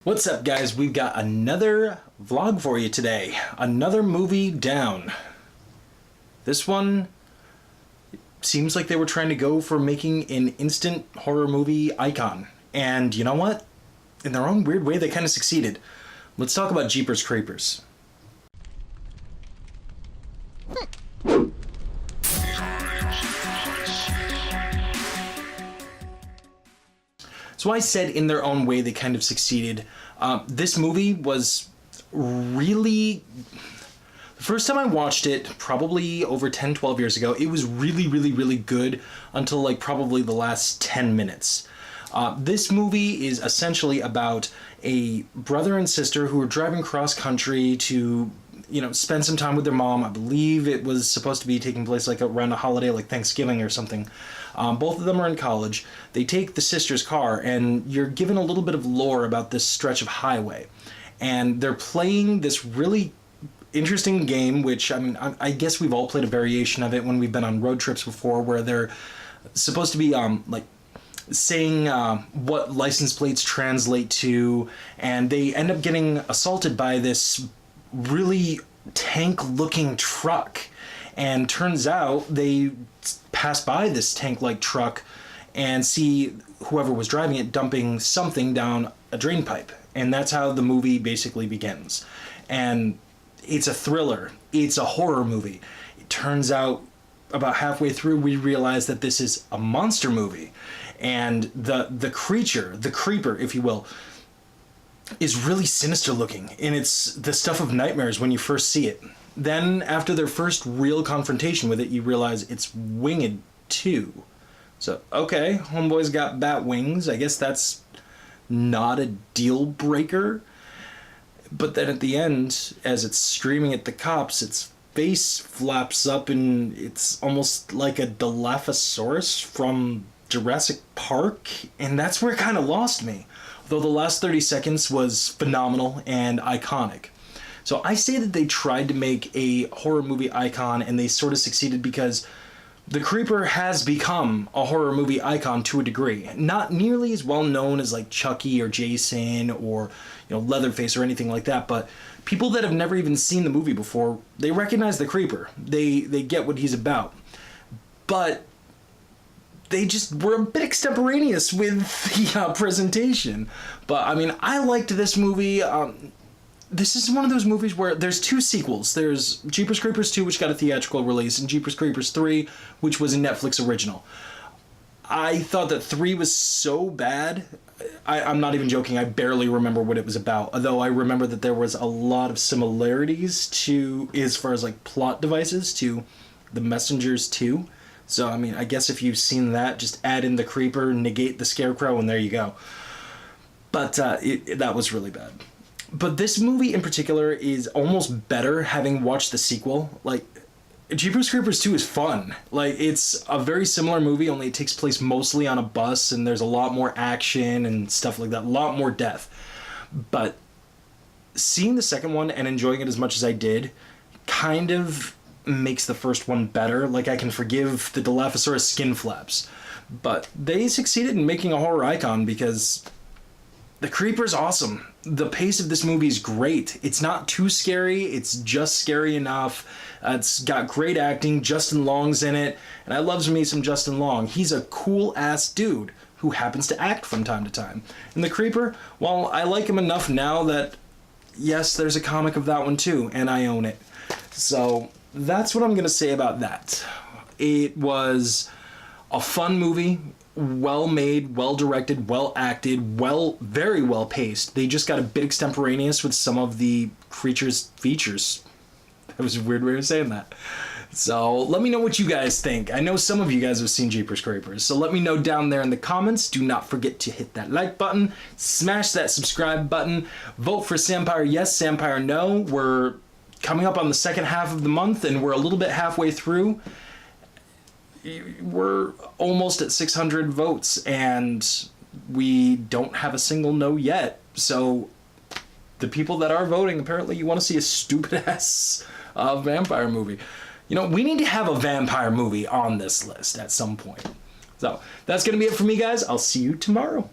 What's up, guys? We've got another vlog for you today. Another movie down. This one seems like they were trying to go for making an instant horror movie icon. And you know what? In their own weird way, they kind of succeeded. Let's talk about Jeepers Creepers. So I said in their own way they kind of succeeded. This movie was really... The first time I watched it, probably over 10, 12 years ago, it was really good until like probably the last 10 minutes. This movie is essentially about a brother and sister who are driving cross country to, spend some time with their mom. I believe it was supposed to be taking place like around a holiday like Thanksgiving or something. Both of them are in college. They take the sister's car, and you're given a little bit of lore about this stretch of highway. And they're playing this really interesting game, which, I guess we've all played a variation of it when we've been on road trips before, where they're supposed to be, saying what license plates translate to, and they end up getting assaulted by this really tank-looking truck. And turns out they pass by this tank-like truck and see whoever was driving it dumping something down a drain pipe. And that's how the movie basically begins. And it's a thriller. It's a horror movie. It turns out about halfway through we realize that this is a monster movie. And the creeper, if you will, is really sinister looking. And it's the stuff of nightmares when you first see it. Then, after their first real confrontation with it, you realize it's winged too. So, okay, homeboy's got bat wings. I guess that's not a deal breaker. But then at the end, as it's screaming at the cops, its face flaps up and it's almost like a Dilophosaurus from Jurassic Park. And that's where it kind of lost me. Though the last 30 seconds was phenomenal and iconic. So I say that they tried to make a horror movie icon, and they sort of succeeded because the Creeper has become a horror movie icon to a degree. Not nearly as well known as like Chucky or Jason or Leatherface or anything like that, but people that have never even seen the movie before, they recognize the Creeper. They get what he's about. But they just were a bit extemporaneous with the presentation. But I liked this movie. This is one of those movies where there's two sequels. There's Jeepers Creepers 2, which got a theatrical release, and Jeepers Creepers 3, which was a Netflix original. I thought that 3 was so bad, I'm not even joking, I barely remember what it was about. Although I remember that there was a lot of similarities to, as far as like plot devices, to The Messengers 2. So, I guess if you've seen that, just add in the Creeper, negate the Scarecrow, and there you go. But that was really bad. But this movie in particular is almost better having watched the sequel. Like, Jeepers Creepers 2 is fun. Like, it's a very similar movie, only it takes place mostly on a bus, and there's a lot more action and stuff like that, a lot more death. But seeing the second one and enjoying it as much as I did kind of makes the first one better. Like, I can forgive the Dilophosaurus skin flaps. But they succeeded in making a horror icon because the Creeper's awesome. The pace of this movie is great. It's not too scary. It's just scary enough. It's got great acting. Justin Long's in it. And I loves me some Justin Long. He's a cool-ass dude who happens to act from time to time. And the Creeper, well, I like him enough now that, yes, there's a comic of that one too, and I own it. So that's what I'm going to say about that. It was a fun movie. Well made, well directed, well acted, very well paced. They just got a bit extemporaneous with some of the creature's features. That was a weird way of saying that. So let me know what you guys think. I know some of you guys have seen Jeepers Creepers, so let me know down there in the comments. Do not forget to hit that like button, smash that subscribe button, vote for Sampire yes, Sampire no. We're coming up on the second half of the month, and we're a little bit halfway through. We're almost at 600 votes, and we don't have a single no yet. So the people that are voting, apparently you want to see a stupid-ass vampire movie. We need to have a vampire movie on this list at some point. So that's going to be it for me, guys. I'll see you tomorrow.